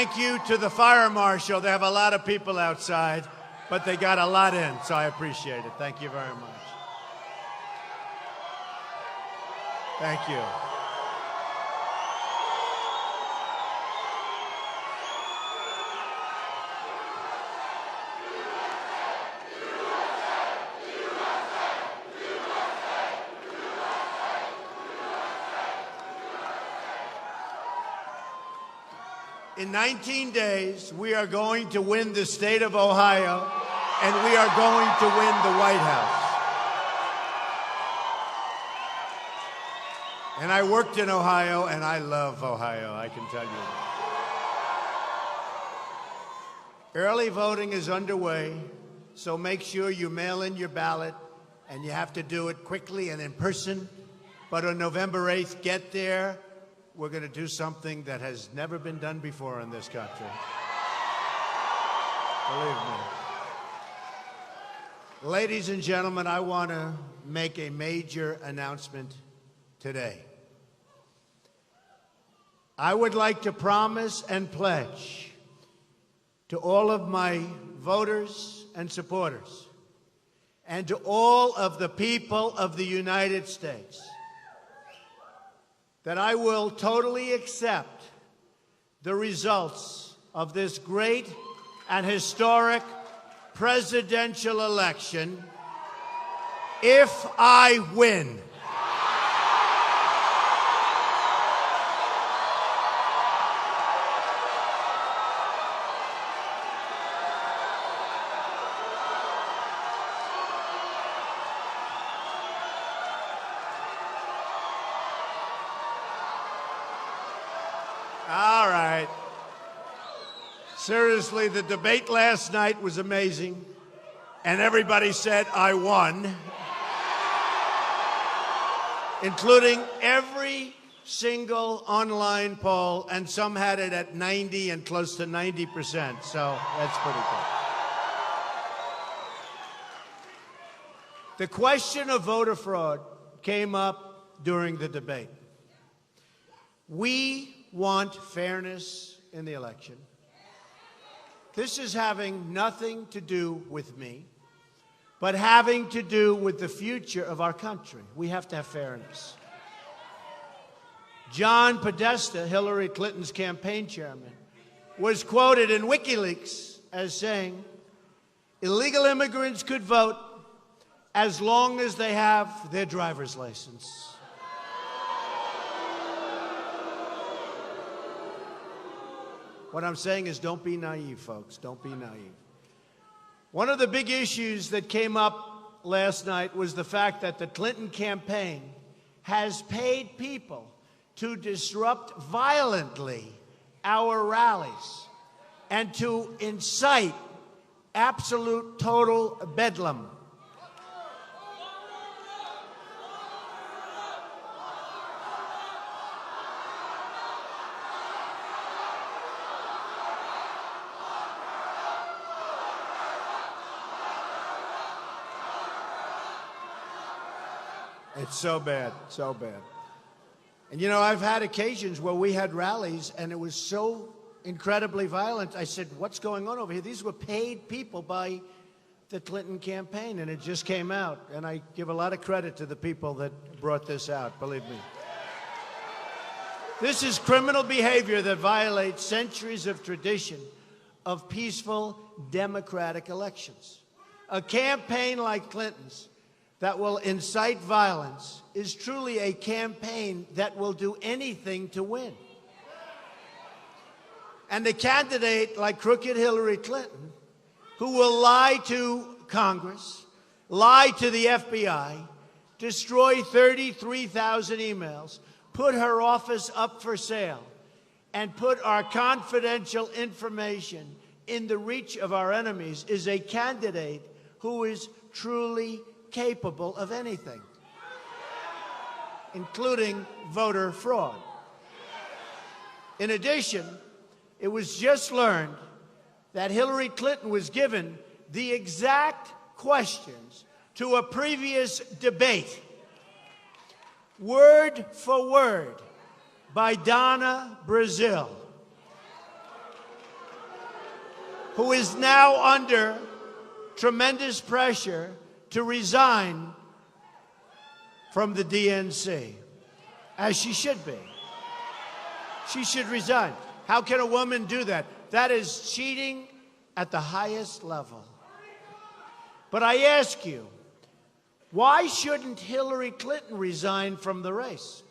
thank you to the fire marshal. They have a lot of people outside, but they got a lot in, so I appreciate it. Thank you very much. Thank you. In 19 days, we are going to win the state of Ohio, and we are going to win the White House. And I worked in Ohio, and I love Ohio, I can tell you. Early voting is underway, so make sure you mail in your ballot, and you have to do it quickly and in person. But on November 8th, get there. We're going to do something that has never been done before in this country. Believe me. Ladies and gentlemen, I want to make a major announcement today. I would like to promise and pledge to all of my voters and supporters and to all of the people of the United States that I will totally accept the results of this great and historic presidential election if I win. All right. Seriously, the debate last night was amazing, and everybody said I won, including every single online poll, and some had it at 90 and close to 90%, so that's pretty good. The question of voter fraud came up during the debate. We want fairness in the election. This is having nothing to do with me, but having to do with the future of our country. We have to have fairness. John Podesta, Hillary Clinton's campaign chairman, was quoted in WikiLeaks as saying, illegal immigrants could vote as long as they have their driver's license. What I'm saying is don't be naive, folks. Don't be naive. One of the big issues that came up last night was the fact that the Clinton campaign has paid people to disrupt violently our rallies and to incite absolute total bedlam. It's so bad, so bad. And you know, I've had occasions where we had rallies and it was so incredibly violent. I said, what's going on over here? These were paid people by the Clinton campaign, and it just came out. And I give a lot of credit to the people that brought this out, believe me. This is criminal behavior that violates centuries of tradition of peaceful democratic elections. A campaign like Clinton's that will incite violence is truly a campaign that will do anything to win. And a candidate like crooked Hillary Clinton, who will lie to Congress, lie to the FBI, destroy 33,000 emails, put her office up for sale, and put our confidential information in the reach of our enemies, is a candidate who is truly capable of anything, including voter fraud. In addition, it was just learned that Hillary Clinton was given the exact questions to a previous debate, word for word, by Donna Brazile. who is now under tremendous pressure to resign from the DNC, as she should be. She should resign. How can a woman do that? That is cheating at the highest level. But I ask you, why shouldn't Hillary Clinton resign from the race?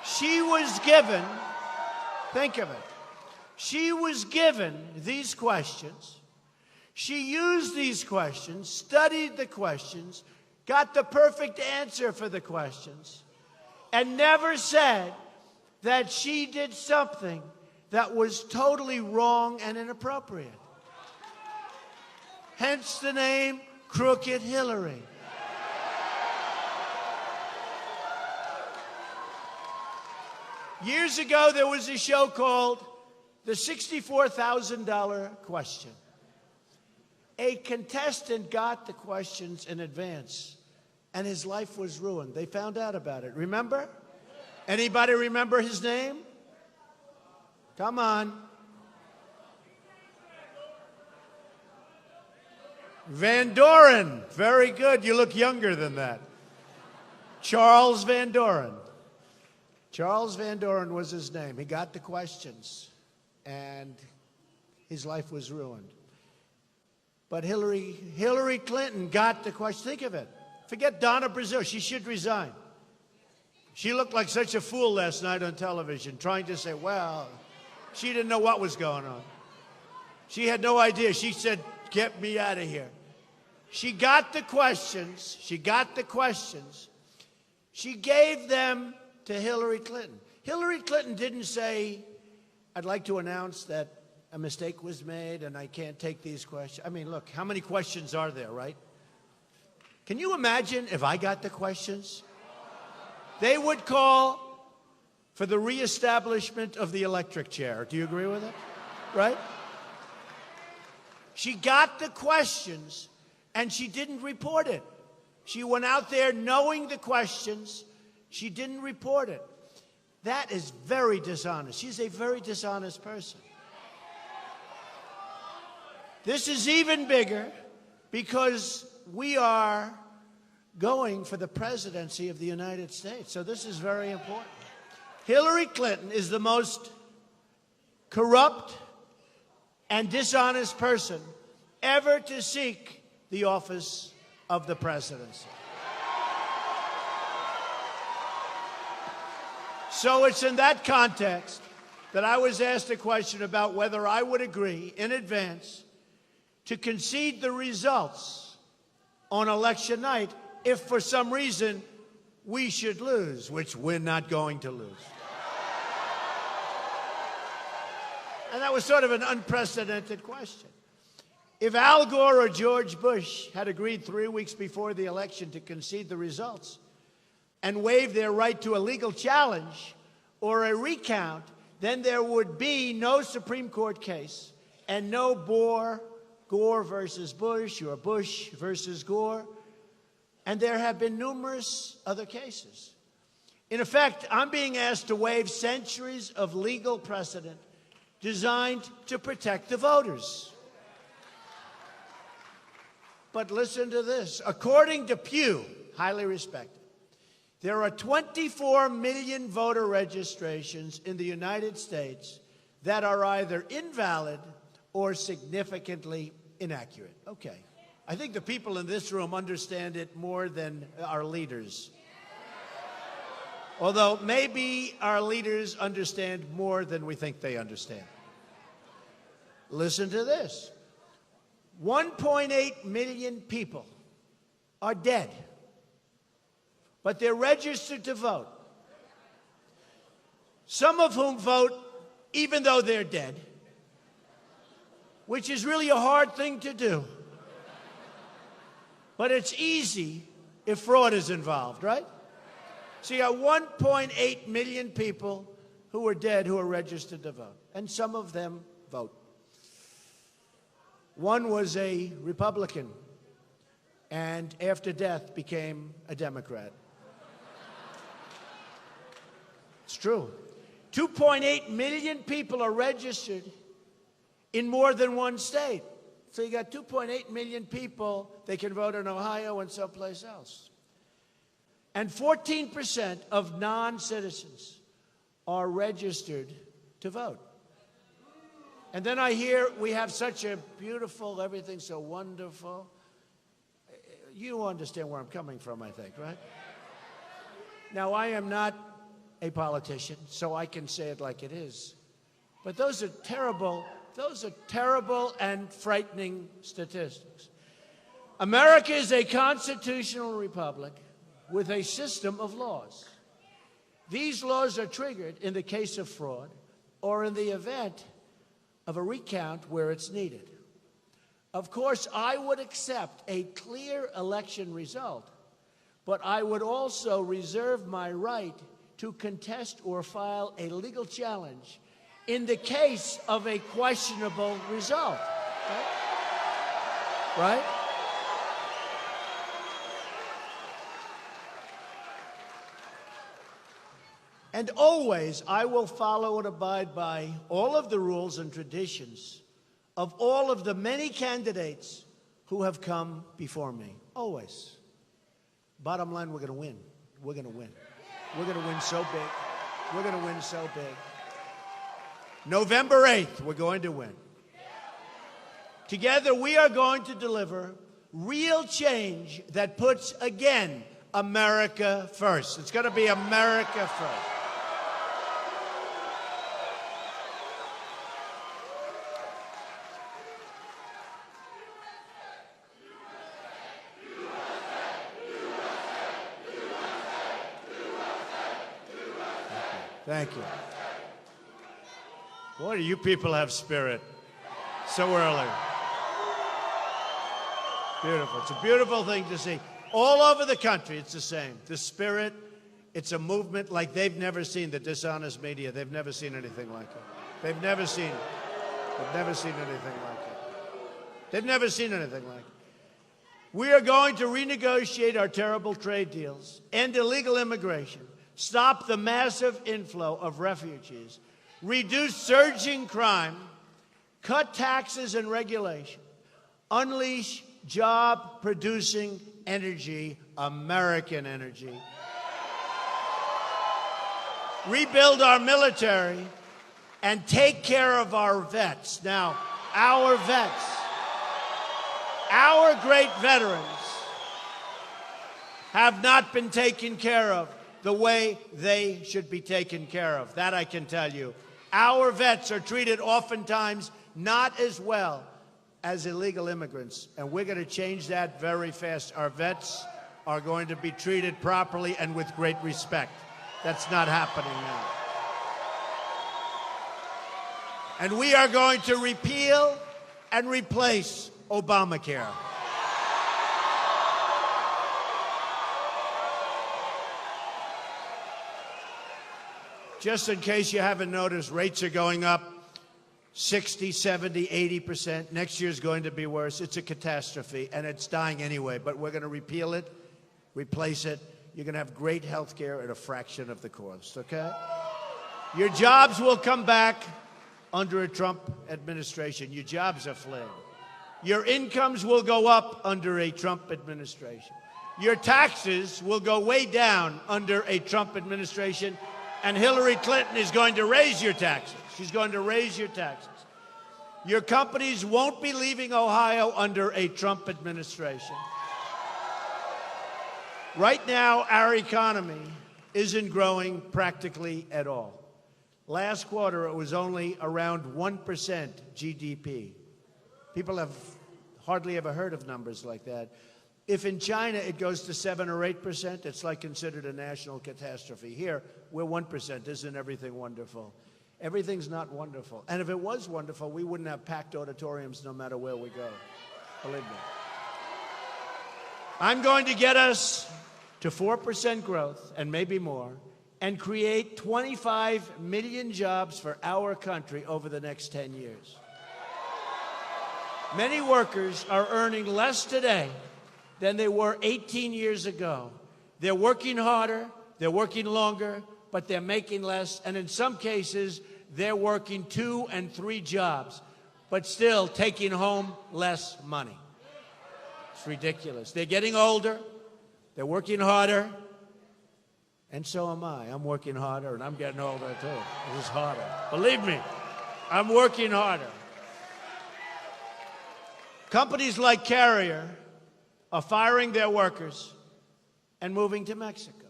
She was given, think of it, she was given these questions. She used these questions, studied the questions, got the perfect answer for the questions, and never said that she did something that was totally wrong and inappropriate. Hence the name Crooked Hillary. Years ago, there was a show called The $64,000 Question. A contestant got the questions in advance, and his life was ruined. They found out about it. Remember? Anybody remember his name? Come on. Van Doren. Very good. You look younger than that. Charles Van Doren. Charles Van Doren was his name. He got the questions, and his life was ruined. But Hillary Clinton got the question. Think of it. Forget Donna Brazile. She should resign. She looked like such a fool last night on television, trying to say, well, she didn't know what was going on. She had no idea. She said, get me out of here. She got the questions. She got the questions. She gave them to Hillary Clinton. Hillary Clinton didn't say, I'd like to announce that a mistake was made and I can't take these questions. I mean, look, how many questions are there, right? Can you imagine if I got the questions? They would call for the reestablishment of the electric chair. Do you agree with it? Right? She got the questions and she didn't report it. She went out there knowing the questions. She didn't report it. That is very dishonest. She's a very dishonest person. This is even bigger because we are going for the presidency of the United States. So this is very important. Hillary Clinton is the most corrupt and dishonest person ever to seek the office of the presidency. So it's in that context that I was asked a question about whether I would agree in advance to concede the results on election night if for some reason we should lose, which we're not going to lose. And that was sort of an unprecedented question. If Al Gore or George Bush had agreed 3 weeks before the election to concede the results and waive their right to a legal challenge or a recount, then there would be no Supreme Court case and no Gore versus Bush or Bush versus Gore. And there have been numerous other cases. In effect, I'm being asked to waive centuries of legal precedent designed to protect the voters. But listen to this. According to Pew, highly respected, there are 24 million voter registrations in the United States that are either invalid or significantly inaccurate. Okay. I think the people in this room understand it more than our leaders. Although maybe our leaders understand more than we think they understand. Listen to this. 1.8 million people are dead, but they're registered to vote. Some of whom vote even though they're dead, which is really a hard thing to do. But it's easy if fraud is involved, right? So you got 1.8 million people who are dead who are registered to vote, and some of them vote. One was a Republican, and after death became a Democrat. It's true. 2.8 million people are registered in more than one state. So you got 2.8 million people. They can vote in Ohio and someplace else. And 14% of non-citizens are registered to vote. And then I hear we have such a beautiful, everything's so wonderful. You understand where I'm coming from, I think, right? Now, I am not a politician, so I can say it like it is. But those are terrible and frightening statistics. America is a constitutional republic with a system of laws. These laws are triggered in the case of fraud or in the event of a recount where it's needed. Of course, I would accept a clear election result, but I would also reserve my right to contest or file a legal challenge in the case of a questionable result. Right? And always, I will follow and abide by all of the rules and traditions of all of the many candidates who have come before me. Always. Bottom line, we're going to win. We're going to win. We're going to win so big. We're going to win so big. November 8th, we're going to win. Together, we are going to deliver real change that puts, again, America first. It's going to be America first. Thank you. Boy, do you people have spirit. So early. Beautiful. It's a beautiful thing to see. All over the country, it's the same. The spirit, it's a movement like they've never seen. The dishonest media, they've never seen anything like it. They've never seen it. They've never seen anything like it. They've never seen anything like it. We are going to renegotiate our terrible trade deals, end illegal immigration, stop the massive inflow of refugees, reduce surging crime, cut taxes and regulation, unleash job-producing energy, American energy, rebuild our military, and take care of our vets. Now, our vets, our great veterans, have not been taken care of the way they should be taken care of. That I can tell you. Our vets are treated oftentimes not as well as illegal immigrants, and we're going to change that very fast. Our vets are going to be treated properly and with great respect. That's not happening now. And we are going to repeal and replace Obamacare. Just in case you haven't noticed, rates are going up 60, 70, 80%. Next year's going to be worse. It's a catastrophe, and it's dying anyway. But we're going to repeal it, replace it. You're going to have great health care at a fraction of the cost, okay? Your jobs will come back under a Trump administration. Your jobs are fleeing. Your incomes will go up under a Trump administration. Your taxes will go way down under a Trump administration. And Hillary Clinton is going to raise your taxes. She's going to raise your taxes. Your companies won't be leaving Ohio under a Trump administration. Right now, our economy isn't growing practically at all. Last quarter, it was only around 1% GDP. People have hardly ever heard of numbers like that. If in China it goes to 7 or 8%, it's like considered a national catastrophe. Here, we're 1%. Isn't everything wonderful? Everything's not wonderful. And if it was wonderful, we wouldn't have packed auditoriums no matter where we go. Believe me. I'm going to get us to 4% growth, and maybe more, and create 25 million jobs for our country over the next 10 years. Many workers are earning less today than they were 18 years ago. They're working harder, they're working longer, but they're making less, and in some cases, they're working 2 and 3 jobs. but still taking home less money. It's ridiculous. They're getting older. They're working harder. And so am I. I'm working harder, and I'm getting older, too. It is harder. Believe me, I'm working harder. Companies like Carrier are firing their workers and moving to Mexico.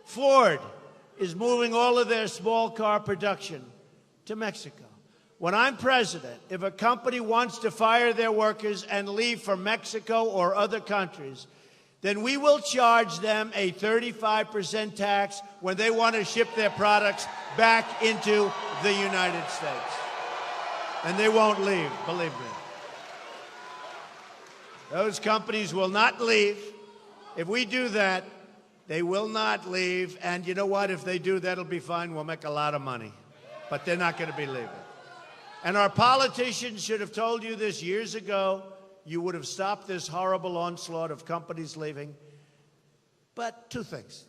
Ford is moving all of their small car production to Mexico. When I'm president, if a company wants to fire their workers and leave for Mexico or other countries, then we will charge them a 35% tax when they want to ship their products back into the United States. And they won't leave, believe me. Those companies will not leave. If we do that, they will not leave. And you know what? If they do, that'll be fine. We'll make a lot of money. But they're not going to be leaving. And our politicians should have told you this years ago. You would have stopped this horrible onslaught of companies leaving. But two things.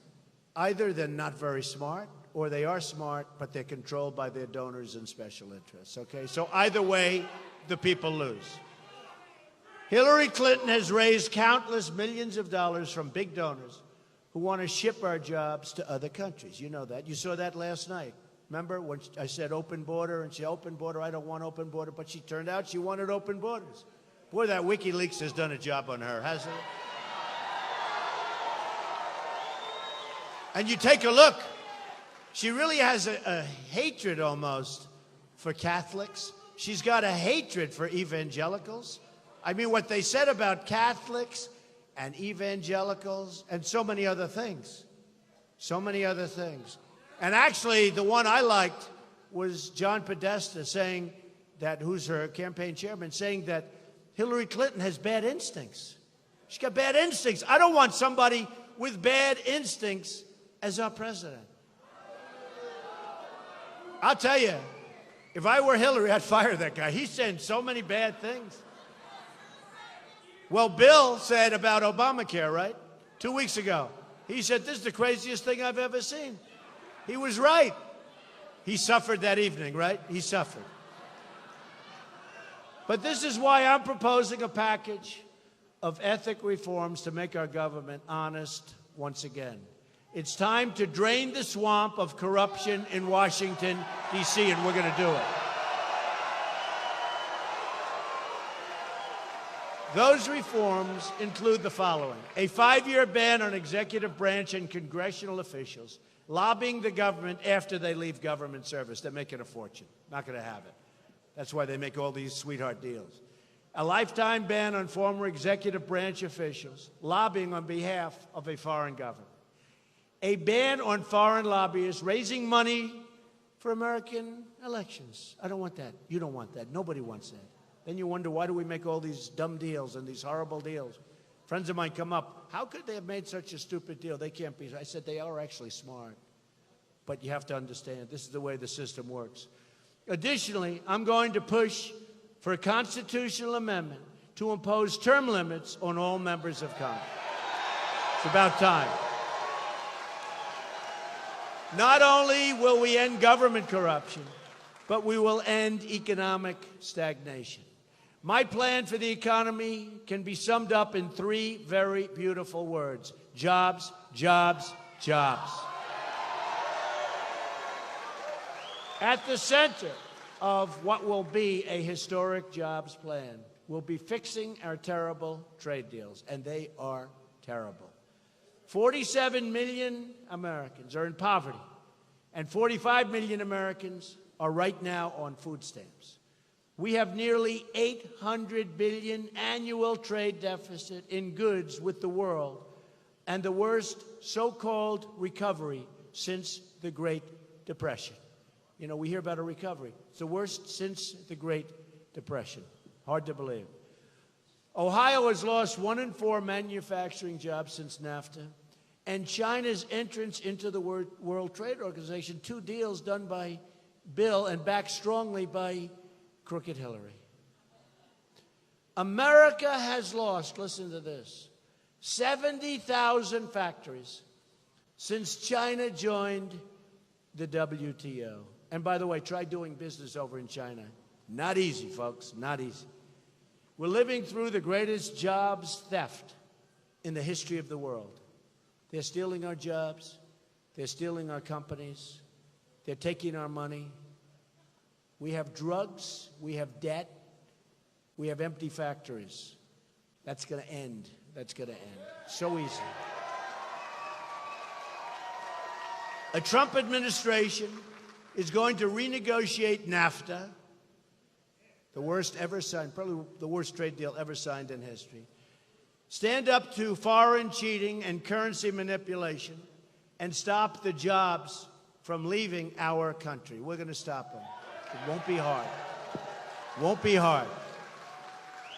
Either they're not very smart, or they are smart, but they're controlled by their donors and special interests, okay? So either way, the people lose. Hillary Clinton has raised countless millions of dollars from big donors who want to ship our jobs to other countries. You know that. You saw that last night. Remember when I said open border, and she open border, I don't want open border, but she turned out she wanted open borders. Boy, that WikiLeaks has done a job on her, hasn't it? And you take a look. She really has a hatred almost for Catholics. She's got a hatred for evangelicals. I mean, what they said about Catholics and evangelicals and so many other things. So many other things. And actually, the one I liked was John Podesta saying that, who's her campaign chairman, saying that Hillary Clinton has bad instincts. She's got bad instincts. I don't want somebody with bad instincts as our president. I'll tell you, if I were Hillary, I'd fire that guy. He's saying so many bad things. Well, Bill said about Obamacare, right? 2 weeks ago. He said, this is the craziest thing I've ever seen. He was right. He suffered that evening, right? He suffered. But this is why I'm proposing a package of ethic reforms to make our government honest once again. It's time to drain the swamp of corruption in Washington, D.C., and we're going to do it. Those reforms include the following: a 5-year ban on executive branch and congressional officials lobbying the government after they leave government service. They're making a fortune. Not going to have it. That's why they make all these sweetheart deals. A lifetime ban on former executive branch officials lobbying on behalf of a foreign government. A ban on foreign lobbyists raising money for American elections. I don't want that. You don't want that. Nobody wants that. Then you wonder, why do we make all these dumb deals and these horrible deals? Friends of mine come up, how could they have made such a stupid deal? They can't be. I said, they are actually smart. But you have to understand, this is the way the system works. Additionally, I'm going to push for a constitutional amendment to impose term limits on all members of Congress. It's about time. Not only will we end government corruption, but we will end economic stagnation. My plan for the economy can be summed up in 3 very beautiful words: jobs, jobs, jobs. At the center of what will be a historic jobs plan will be fixing our terrible trade deals, and they are terrible. 47 million Americans are in poverty, and 45 million Americans are right now on food stamps. We have nearly $800 billion annual trade deficit in goods with the world, and the worst so-called recovery since the Great Depression. You know, we hear about a recovery. It's the worst since the Great Depression. Hard to believe. Ohio has lost 1 in 4 manufacturing jobs since NAFTA, and China's entrance into the World Trade Organization, 2 deals done by Bill and backed strongly by crooked Hillary. America has lost, listen to this, 70,000 factories since China joined the WTO. And by the way, try doing business over in China. Not easy, folks, not easy. We're living through the greatest jobs theft in the history of the world. They're stealing our jobs. They're stealing our companies. They're taking our money. We have drugs. We have debt. We have empty factories. That's going to end. That's going to end. So easy. A Trump administration is going to renegotiate NAFTA, the worst ever signed, probably the worst trade deal ever signed in history, stand up to foreign cheating and currency manipulation, and stop the jobs from leaving our country. We're going to stop them. It won't be hard. Won't be hard.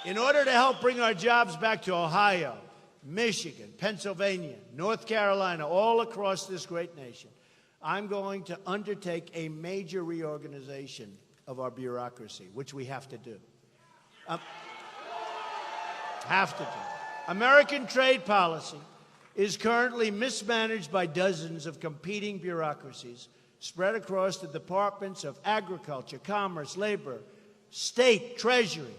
In order to help bring our jobs back to Ohio, Michigan, Pennsylvania, North Carolina, all across this great nation, I'm going to undertake a major reorganization of our bureaucracy, which we have to do. Have to do. American trade policy is currently mismanaged by dozens of competing bureaucracies spread across the departments of agriculture, commerce, labor, state, treasury,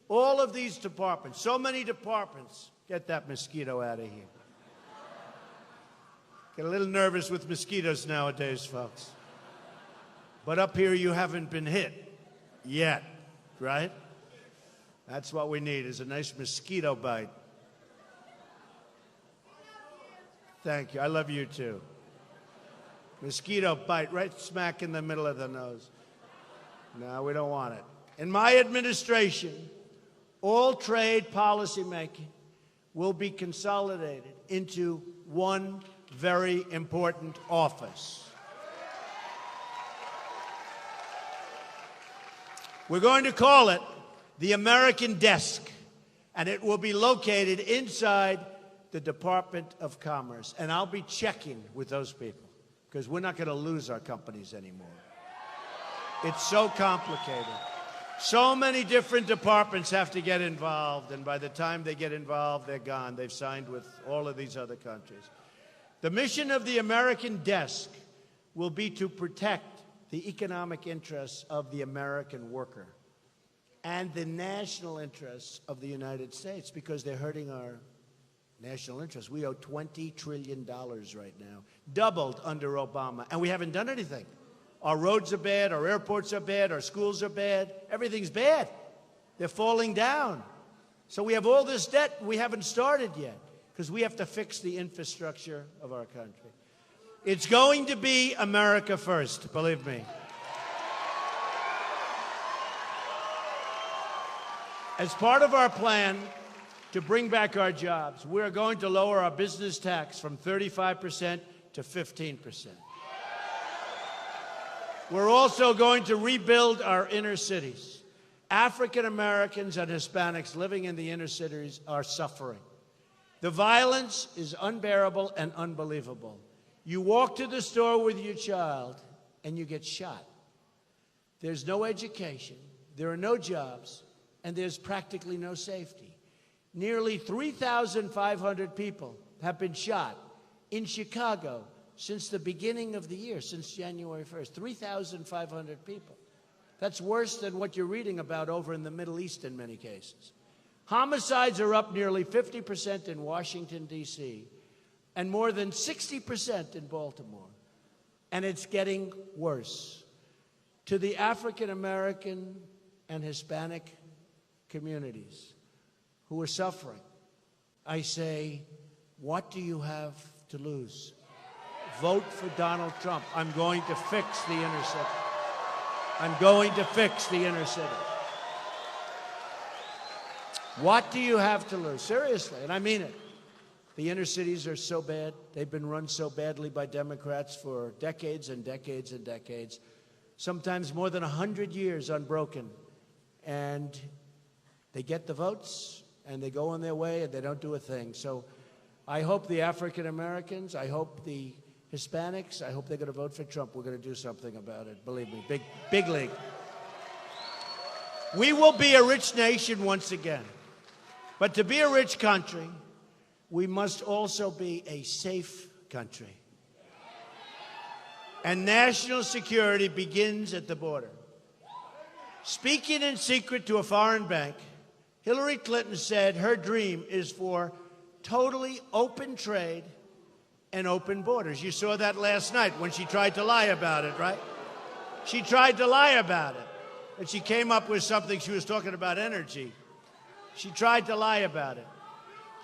all of these departments, so many departments. Get that mosquito out of here. Get a little nervous with mosquitoes nowadays, folks. But up here, you haven't been hit yet, right? That's what we need, is a nice mosquito bite. Thank you. I love you, too. Mosquito bite right smack in the middle of the nose. No, we don't want it. In my administration, all trade policy making will be consolidated into one very important office. We're going to call it the American Desk, and it will be located inside the Department of Commerce. And I'll be checking with those people, because we're not going to lose our companies anymore. It's so complicated. So many different departments have to get involved, and by the time they get involved, they're gone. They've signed with all of these other countries. The mission of the American Desk will be to protect the economic interests of the American worker and the national interests of the United States, because they're hurting our national interests. We owe $20 trillion right now, doubled under Obama, and we haven't done anything. Our roads are bad, our airports are bad, our schools are bad, everything's bad. They're falling down. So we have all this debt we haven't started yet, because we have to fix the infrastructure of our country. It's going to be America first, believe me. As part of our plan to bring back our jobs, we're going to lower our business tax from 35% to 15%. We're also going to rebuild our inner cities. African Americans and Hispanics living in the inner cities are suffering. The violence is unbearable and unbelievable. You walk to the store with your child and you get shot. There's no education, there are no jobs, and there's practically no safety. Nearly 3,500 people have been shot in Chicago since the beginning of the year, since January 1st. 3,500 people. That's worse than what you're reading about over in the Middle East in many cases. Homicides are up nearly 50% in Washington, D.C., and more than 60% in Baltimore. And it's getting worse. To the African American and Hispanic communities who are suffering, I say, what do you have to lose? Vote for Donald Trump. I'm going to fix the inner city. I'm going to fix the inner city. What do you have to lose? Seriously, and I mean it. The inner cities are so bad. They've been run so badly by Democrats for decades and decades and decades, sometimes more than 100 years unbroken. And they get the votes, and they go on their way, and they don't do a thing. So I hope the African Americans, I hope the Hispanics, I hope they're going to vote for Trump. We're going to do something about it. Believe me, big league. We will be a rich nation once again. But to be a rich country, we must also be a safe country. And national security begins at the border. Speaking in secret to a foreign bank, Hillary Clinton said her dream is for totally open trade and open borders. You saw that last night when she tried to lie about it, right? She tried to lie about it. And she came up with something. She was talking about energy. She tried to lie about it.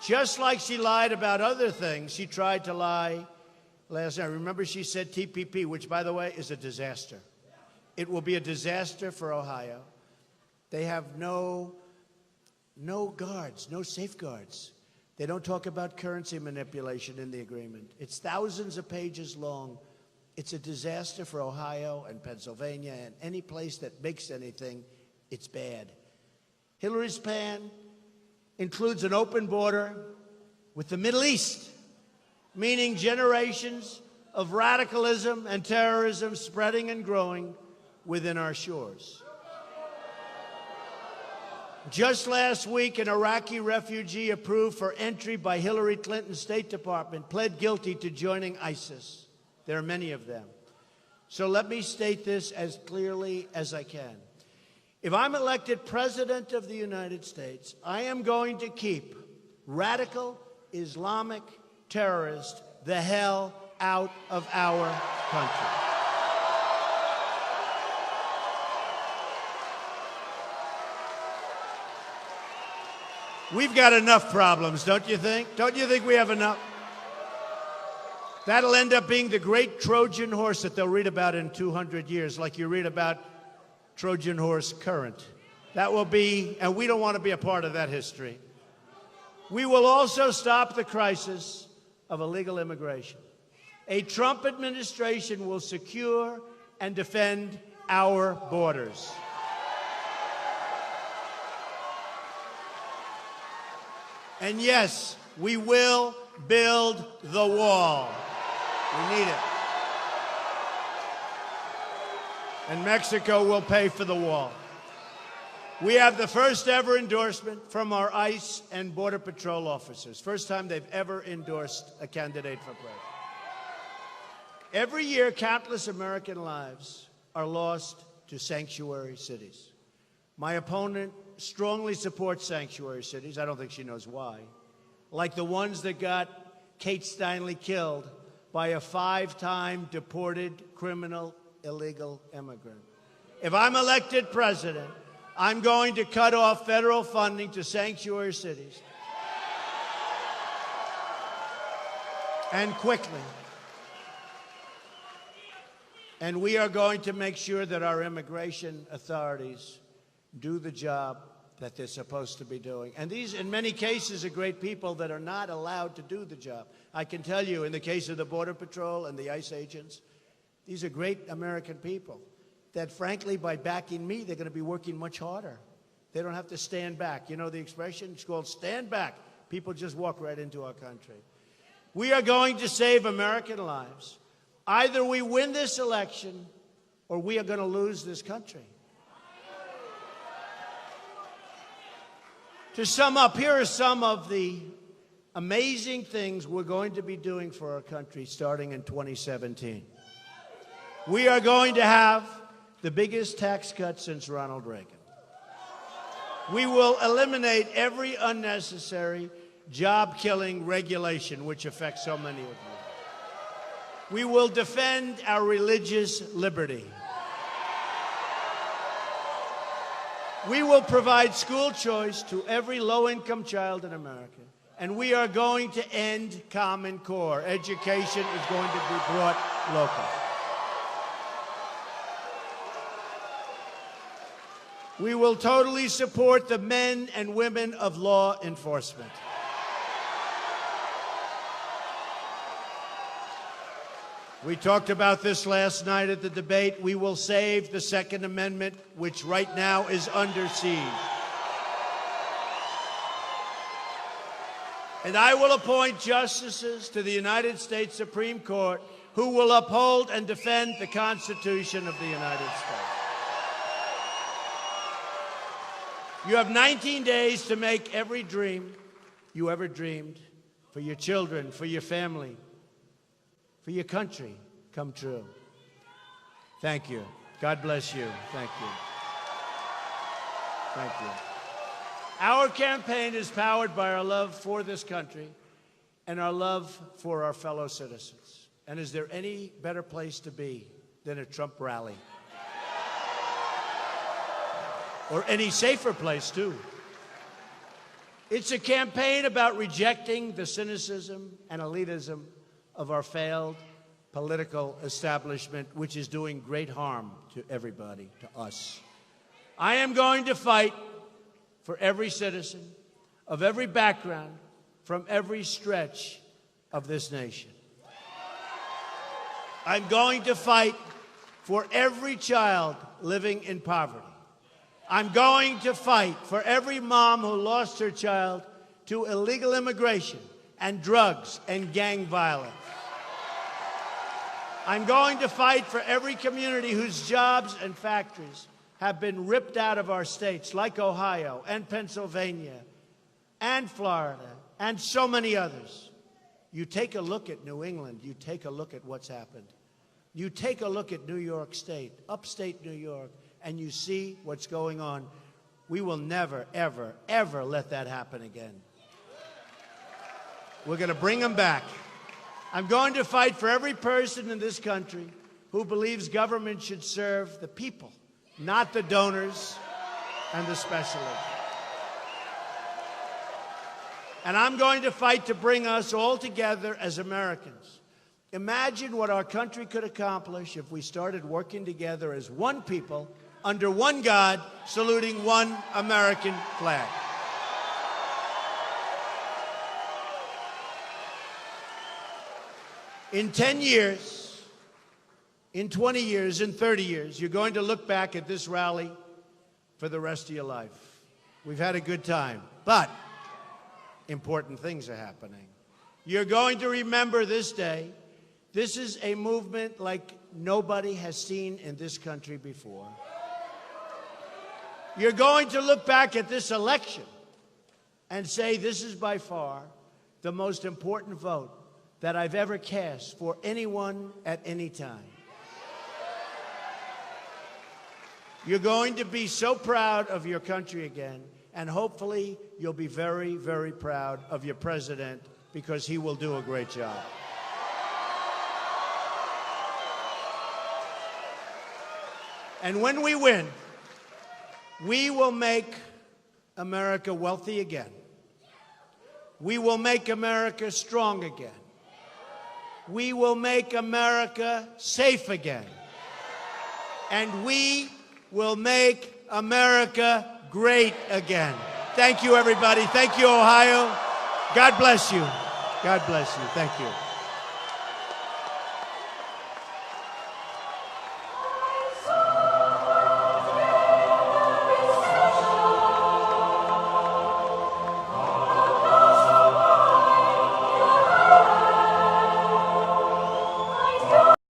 Just like she lied about other things, she tried to lie last night. Remember, she said TPP, which, by the way, is a disaster. It will be a disaster for Ohio. They have no guards, no safeguards. They don't talk about currency manipulation in the agreement. It's thousands of pages long. It's a disaster for Ohio and Pennsylvania and any place that makes anything. It's bad. Hillary's plan includes an open border with the Middle East, meaning generations of radicalism and terrorism spreading and growing within our shores. Just last week, an Iraqi refugee approved for entry by Hillary Clinton's State Department pled guilty to joining ISIS. There are many of them. So let me state this as clearly as I can. If I'm elected President of the United States, I am going to keep radical Islamic terrorists the hell out of our country. We've got enough problems, don't you think? Don't you think we have enough? That'll end up being the great Trojan horse that they'll read about in 200 years, like you read about Trojan horse current. That will be, and we don't want to be a part of that history. We will also stop the crisis of illegal immigration. A Trump administration will secure and defend our borders. And yes, we will build the wall. We need it. And Mexico will pay for the wall. We have the first ever endorsement from our ICE and Border Patrol officers. First time they've ever endorsed a candidate for president. Every year, countless American lives are lost to sanctuary cities. My opponent strongly supports sanctuary cities. I don't think she knows why. Like the ones that got Kate Steinle killed by a 5-time deported criminal illegal immigrant. If I'm elected president, I'm going to cut off federal funding to sanctuary cities. And quickly. And we are going to make sure that our immigration authorities do the job that they're supposed to be doing. And these, in many cases, are great people that are not allowed to do the job. I can tell you, in the case of the Border Patrol and the ICE agents, these are great American people that, frankly, by backing me, they're going to be working much harder. They don't have to stand back. You know the expression? It's called stand back. People just walk right into our country. We are going to save American lives. Either we win this election or we are going to lose this country. To sum up, here are some of the amazing things we're going to be doing for our country starting in 2017. We are going to have the biggest tax cut since Ronald Reagan. We will eliminate every unnecessary job-killing regulation which affects so many of you. We will defend our religious liberty. We will provide school choice to every low-income child in America. And we are going to end Common Core. Education is going to be brought local. We will totally support the men and women of law enforcement. We talked about this last night at the debate. We will save the Second Amendment, which right now is under siege. And I will appoint justices to the United States Supreme Court who will uphold and defend the Constitution of the United States. You have 19 days to make every dream you ever dreamed for your children, for your family, for your country come true. Thank you. God bless you. Thank you. Thank you. Our campaign is powered by our love for this country and our love for our fellow citizens. And is there any better place to be than a Trump rally? Or any safer place, too. It's a campaign about rejecting the cynicism and elitism of our failed political establishment, which is doing great harm to everybody, to us. I am going to fight for every citizen of every background from every stretch of this nation. I'm going to fight for every child living in poverty. I'm going to fight for every mom who lost her child to illegal immigration and drugs and gang violence. I'm going to fight for every community whose jobs and factories have been ripped out of our states, like Ohio and Pennsylvania and Florida and so many others. You take a look at New England, you take a look at what's happened. You take a look at New York State, upstate New York, and you see what's going on. We will never, ever, ever let that happen again. We're going to bring them back. I'm going to fight for every person in this country who believes government should serve the people, not the donors and the specialists. And I'm going to fight to bring us all together as Americans. Imagine what our country could accomplish if we started working together as one people, under one God, saluting one American flag. In 10 years, in 20 years, in 30 years, you're going to look back at this rally for the rest of your life. We've had a good time, but important things are happening. You're going to remember this day. This is a movement like nobody has seen in this country before. You're going to look back at this election and say, this is by far the most important vote that I've ever cast for anyone at any time. You're going to be so proud of your country again, and hopefully you'll be very, very proud of your president, because he will do a great job. And when we win, we will make America wealthy again. We will make America strong again. We will make America safe again. And we will make America great again. Thank you, everybody. Thank you, Ohio. God bless you. God bless you. Thank you.